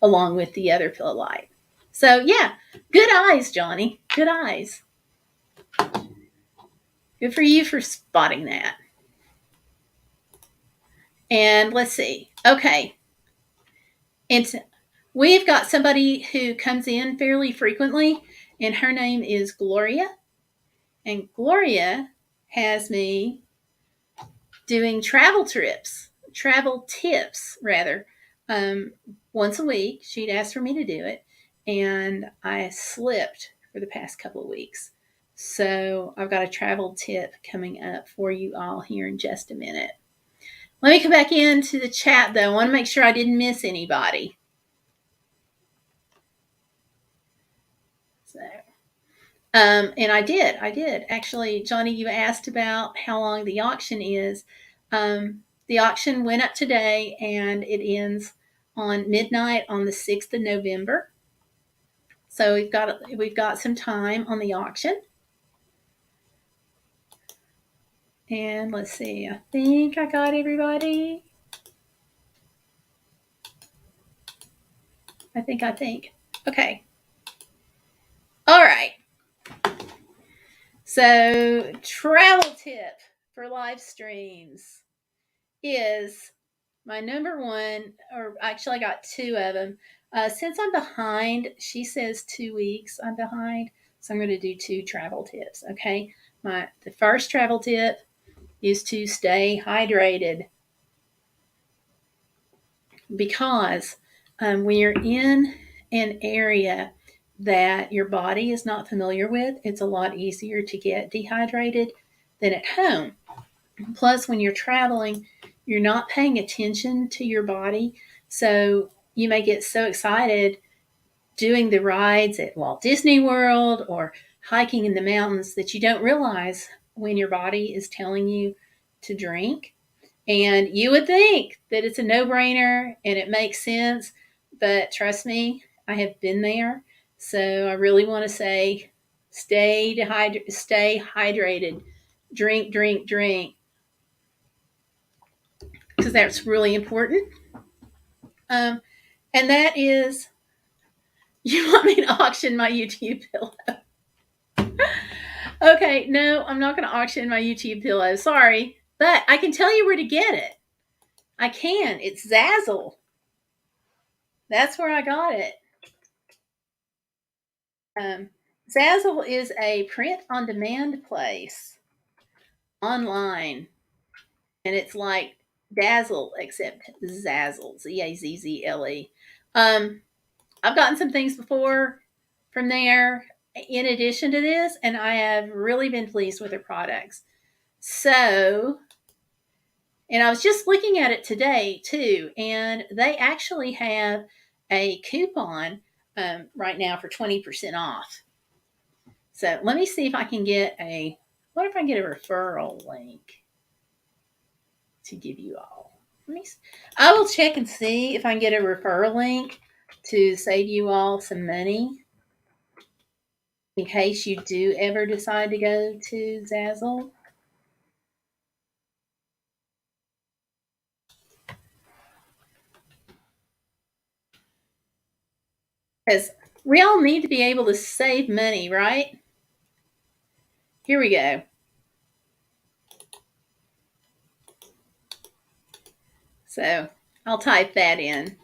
along with the other pillow light. So yeah, good eyes, Johnny. Good eyes. Good for you for spotting that. And let's see. Okay. And we've got somebody who comes in fairly frequently, and her name is Gloria. And Gloria has me doing travel tips, rather. Once a week. She'd asked for me to do it, and I slipped for the past couple of weeks. So I've got a travel tip coming up for you all here in just a minute. Let me come back into the chat, though. I want to make sure I didn't miss anybody. So, And I did. Actually, Johnny, you asked about how long the auction is. The auction went up today and it ends on midnight on the 6th of November. So we've got some time on the auction. And let's see, I think I got everybody. I think. Okay. All right. So, travel tip for live streams is my number one, or actually, I got two of them. Since I'm behind, she says 2 weeks I'm behind, so I'm going to do two travel tips. Okay. The first travel tip is to stay hydrated because when you're in an area that your body is not familiar with, it's a lot easier to get dehydrated than at home. Plus, when you're traveling, you're not paying attention to your body. So you may get so excited doing the rides at Walt Disney World or hiking in the mountains that you don't realize when your body is telling you to drink. And you would think that it's a no brainer and it makes sense. But trust me, I have been there. So I really want to say stay hydrated. Drink, drink, drink. Because that's really important. Um, and that is, you want me to auction my YouTube pillow? Okay, no, I'm not going to auction my YouTube pillow. Sorry. But I can tell you where to get it. I can. It's Zazzle. That's where I got it. Zazzle is a print-on-demand place online, and it's like Dazzle except Zazzle, Zazzle. I've gotten some things before from there in addition to this, and I have really been pleased with their products. So, and I was just looking at it today too, and they actually have a coupon right now for 20% off. So let me see if I can get what if I get a referral link to give you all? I will check and see if I can get a referral link to save you all some money in case you do ever decide to go to Zazzle. Because we all need to be able to save money, right? Here we go. So I'll type that in.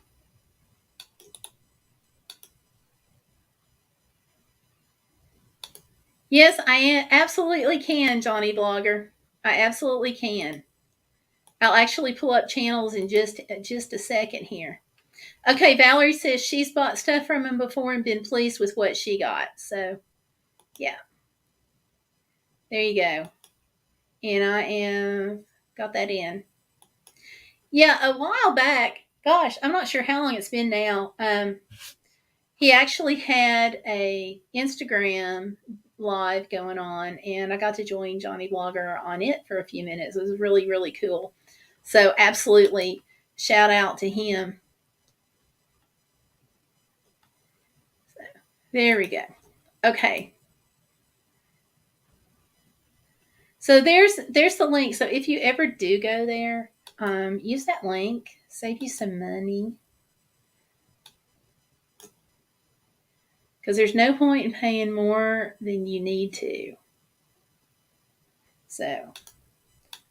Yes, I absolutely can, Johnny Blogger. I absolutely can. I'll actually pull up channels in just a second here. Okay, Valerie says she's bought stuff from him before and been pleased with what she got. So, yeah. There you go. And I am got that in. Yeah, a while back, gosh, I'm not sure how long it's been now. He actually had a Instagram live going on, and I got to join Johnny Blogger on it for a few minutes. It was really, really cool. So, absolutely, shout out to him. So, there we go. Okay. So there's the link. So if you ever do go there, use that link. Save you some money. Because there's no point in paying more than you need to. So,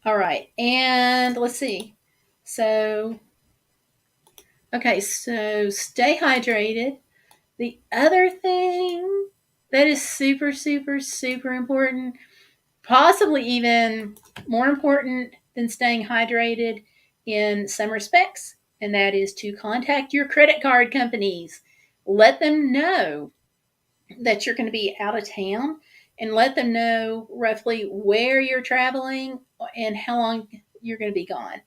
all right. And let's see. So, okay. So stay hydrated. The other thing that is super, super, super important, possibly even more important than staying hydrated in some respects, and that is to contact your credit card companies. Let them know that you're going to be out of town and let them know roughly where you're traveling and how long you're going to be gone.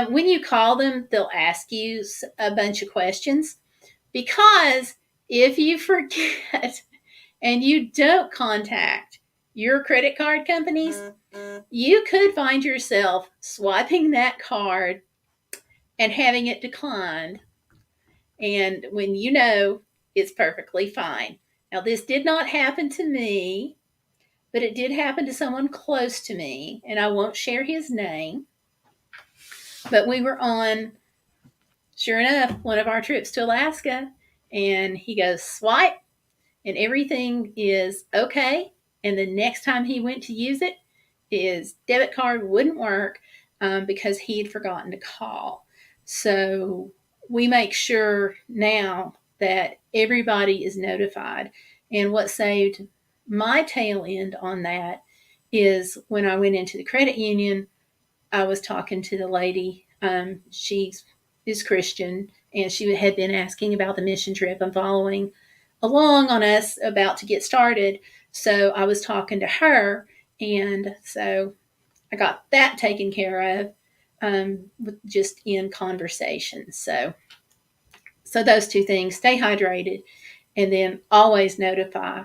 When you call them, they'll ask you a bunch of questions because if you forget and you don't contact your credit card companies, you could find yourself swiping that card and having it declined. And when you know it's perfectly fine. Now, this did not happen to me, but it did happen to someone close to me, and I won't share his name. But we were on, sure enough, one of our trips to Alaska, and he goes, swipe, and everything is okay. And the next time he went to use it, his debit card wouldn't work because he had forgotten to call. So we make sure now that everybody is notified. And what saved my tail end on that is when I went into the credit union, I was talking to the lady. She is Christian, and she had been asking about the mission trip and following along on us about to get started. So I was talking to her, and so I got that taken care of just in conversation. So those two things: stay hydrated, and then always notify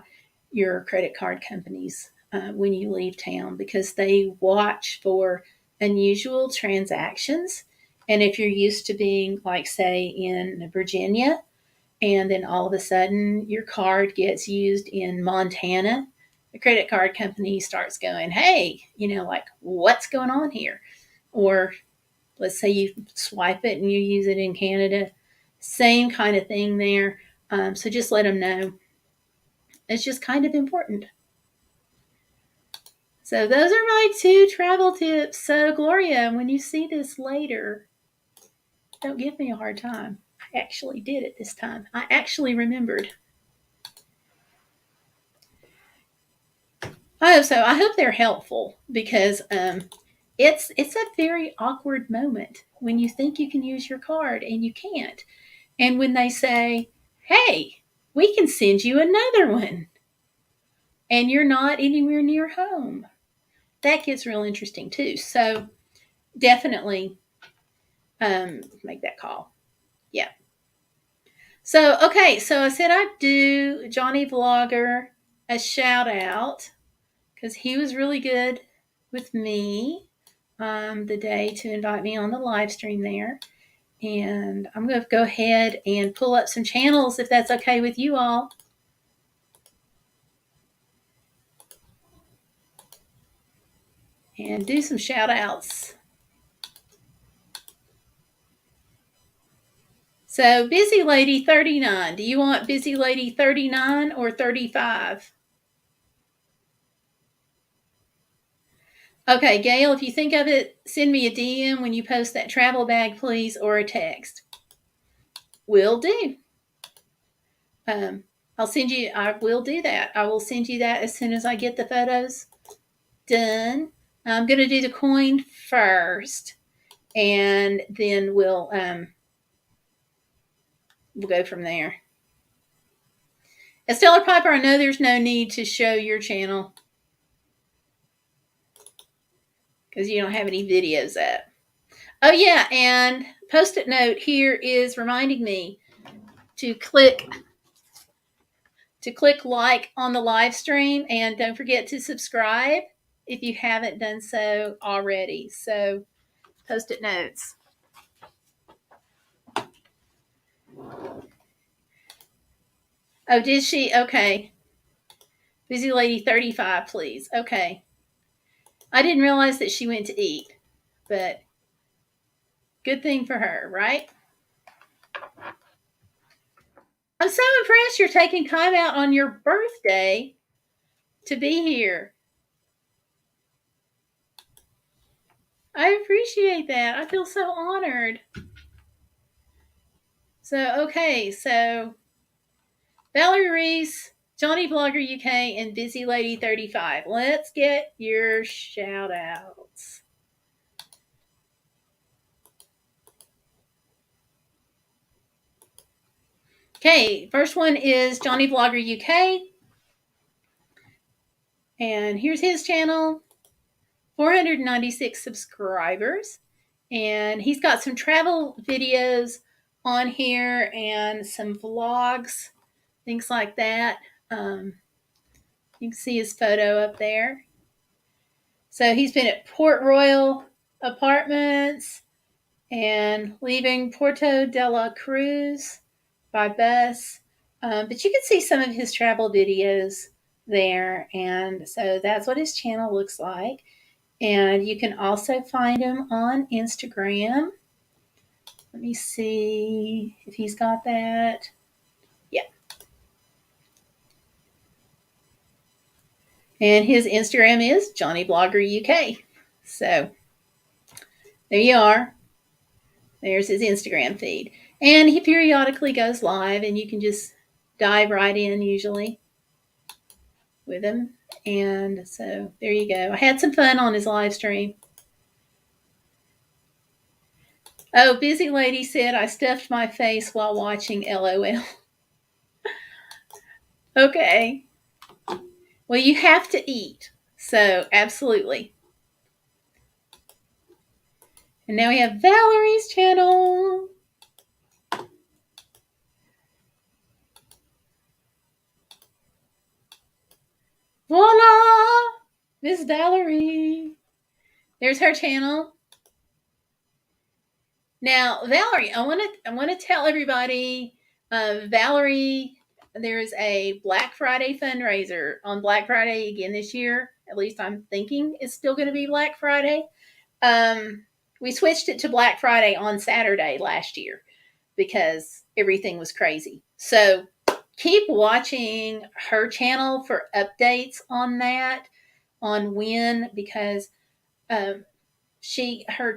your credit card companies when you leave town, because they watch for unusual transactions. And if you're used to being, like, say, in Virginia, and then all of a sudden your card gets used in Montana, the credit card company starts going, hey, like, what's going on here? Or let's say you swipe it and you use it in Canada, same kind of thing there. So just let them know. It's just kind of important. So those are my 2 travel tips. So Gloria, when you see this later, don't give me a hard time. I actually did it this time. I actually remembered. I hope they're helpful, because it's a very awkward moment when you think you can use your card and you can't. And when they say, hey, we can send you another one, and you're not anywhere near home, that gets real interesting too. So definitely make that call. Yeah. So, okay. So I said I'd do Johnny Vlogger a shout out, because he was really good with me the day to invite me on the live stream there. And I'm going to go ahead and pull up some channels, if that's okay with you all. And do some shout outs. So, Busy Lady 39. Do you want Busy Lady 39 or 35? Okay, Gail, if you think of it, send me a DM when you post that travel bag, please, or a text. Will do. I will do that. I will send you that as soon as I get the photos done. I'm going to do the coin first, and then we'll go from there. Estella Piper, I know there's no need to show your channel because you don't have any videos up. Oh yeah, and post-it note here is reminding me to click like on the live stream, and don't forget to subscribe if you haven't done so already. So post-it notes. Oh, did she? Okay. Busy Lady 35, please. Okay. I didn't realize that she went to eat, but good thing for her, right? I'm so impressed you're taking time out on your birthday to be here. I appreciate that. I feel so honored. So, okay. So, Valerie Reese, Johnny Vlogger UK, and Busy Lady 35. Let's get your shout outs. Okay, first one is Johnny Vlogger UK. And here's his channel, 496 subscribers. And he's got some travel videos on here and some vlogs, things like that. You can see his photo up there. So he's been at Port Royal Apartments and leaving Puerto de la Cruz by bus. But you can see some of his travel videos there. And so that's what his channel looks like. And you can also find him on Instagram. Let me see if he's got that. Yeah. And his Instagram is Johnny Blogger UK. So there you are. There's his Instagram feed. And he periodically goes live, and you can just dive right in usually with him. And so there you go. I had some fun on his live stream. Oh, Busy Lady said I stuffed my face while watching LOL. Okay. Well, you have to eat. So, absolutely. And now we have Valerie's channel. Voila! Miss Valerie. There's her channel. Now, Valerie, I want to tell everybody, Valerie, there's a Black Friday fundraiser on Black Friday again this year. At least I'm thinking it's still going to be Black Friday. We switched it to Black Friday on Saturday last year because everything was crazy. So keep watching her channel for updates on that, on when, because her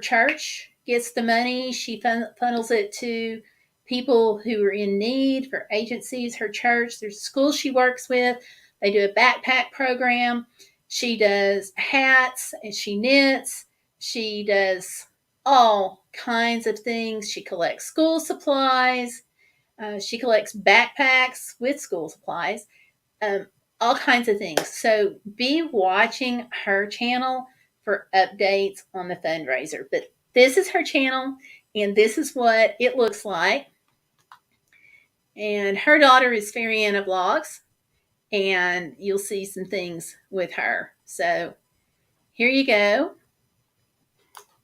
church gets the money. She funnels it to people who are in need, for agencies, her church. There's schools she works with. They do a backpack program. She does hats and she knits. She does all kinds of things. She collects school supplies. She collects backpacks with school supplies. All kinds of things. So be watching her channel for updates on the fundraiser. But this is her channel, and this is what it looks like. And her daughter is Fairy Anna Vlogs, and you'll see some things with her. So here you go.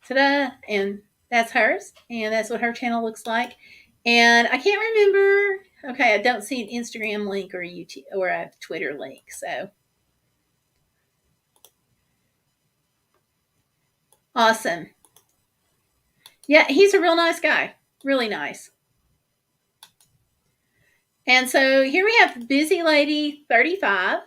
Ta-da! And that's hers, and that's what her channel looks like. And I can't remember. Okay, I don't see an Instagram link or a YouTube or a Twitter link. So awesome. Yeah, he's a real nice guy. Really nice. And so here we have Busy Lady 35.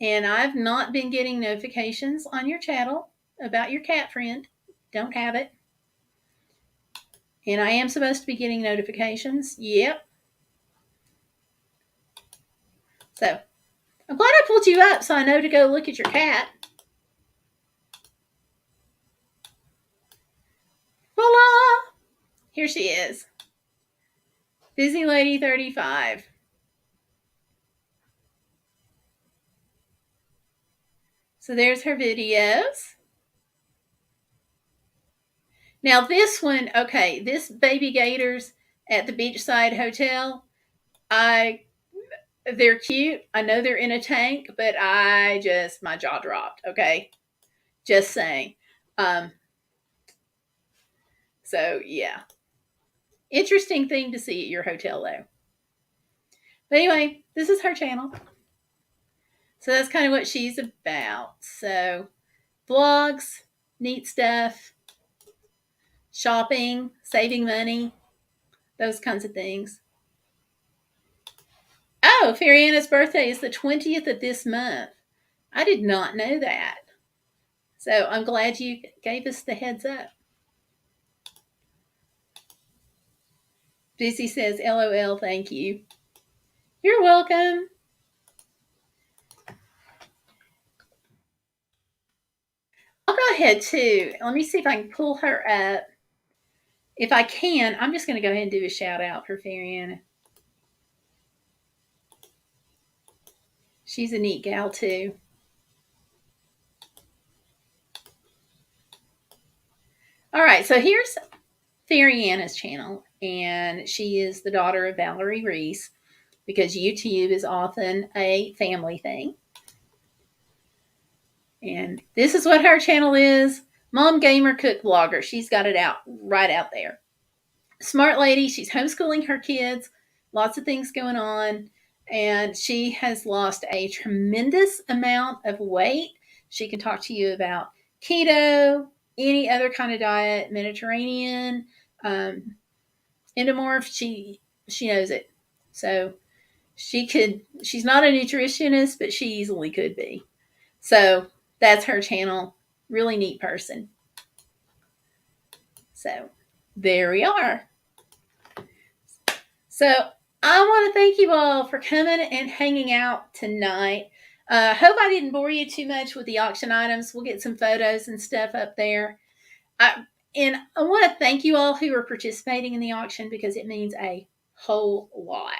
And I've not been getting notifications on your channel about your cat friend. Don't have it. And I am supposed to be getting notifications. Yep. So I'm glad I pulled you up so I know to go look at your cat. Voila! Here she is. Busy Lady 35. So there's her videos. Now this one, okay, this baby gators at the Beachside Hotel, they're cute. I know they're in a tank, but my jaw dropped. Okay, just saying. So yeah, interesting thing to see at your hotel though. But anyway, this is her channel. So that's kind of what she's about. So vlogs, neat stuff, shopping, saving money, those kinds of things. Oh, Fairy Anna's birthday is the 20th of this month. I did not know that. So I'm glad you gave us the heads up. Busy says, LOL, thank you. You're welcome. I'll go ahead too. Let me see if I can pull her up. If I can, I'm just going to go ahead and do a shout out for Fairy Anna. She's a neat gal too. All right, so here's Fairy Anna's channel, and she is the daughter of Valerie Reese. because YouTube is often a family thing. And this is what her channel is. Mom Gamer Cook Vlogger. She's got it right out there. Smart lady. She's homeschooling her kids. Lots of things going on. And she has lost a tremendous amount of weight. She can talk to you about keto, any other kind of diet, Mediterranean, endomorph. She knows it. So she's not a nutritionist, but she easily could be. So that's her channel. Really neat person. So there we are. So I want to thank you all for coming and hanging out tonight. Hope I didn't bore you too much with the auction items. We'll get some photos and stuff up there. And I want to thank you all who are participating in the auction because it means a whole lot.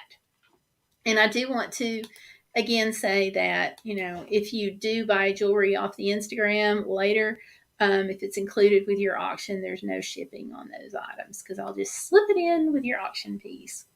And I do want to again say that, if you do buy jewelry off the Instagram later, if it's included with your auction, there's no shipping on those items because I'll just slip it in with your auction piece.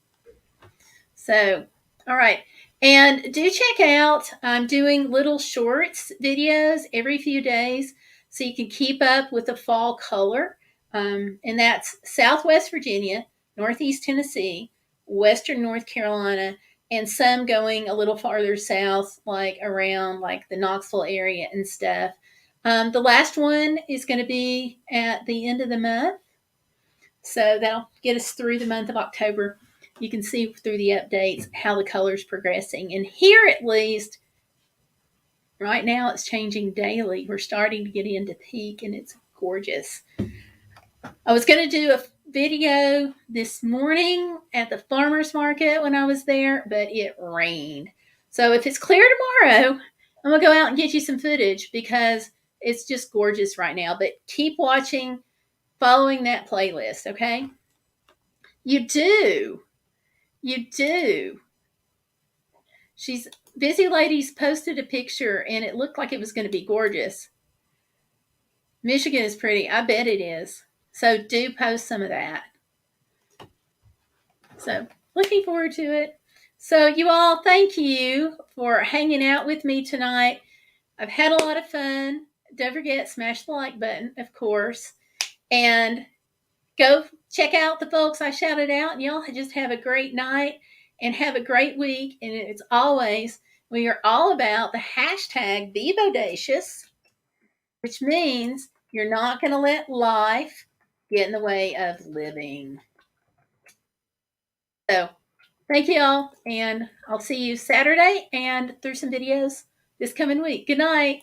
So, all right. And do check out, I'm doing little shorts videos every few days so you can keep up with the fall color. And that's Southwest Virginia, Northeast Tennessee, Western North Carolina, and some going a little farther south, like around like the Knoxville area and stuff. The last one is going to be at the end of the month. So that'll get us through the month of October. You can see through the updates how the color's progressing. And here, at least, right now, it's changing daily. We're starting to get into peak, and it's gorgeous. I was going to do a video this morning at the farmer's market when I was there, but it rained. So if it's clear tomorrow, I'm going to go out and get you some footage because it's just gorgeous right now. But keep watching, following that playlist, okay? You do. She's Busy Ladies posted a picture and it looked like it was going to be gorgeous. Michigan is pretty. I bet it is. So do post some of that. So looking forward to it. So you all, thank you for hanging out with me tonight. I've had a lot of fun. Don't forget, smash the like button, of course. And go check out the folks I shouted out. And y'all just have a great night and have a great week. And it's always, we are all about the hashtag Be Bodacious, which means you're not going to let life get in the way of living. So thank you all. And I'll see you Saturday and through some videos this coming week. Good night.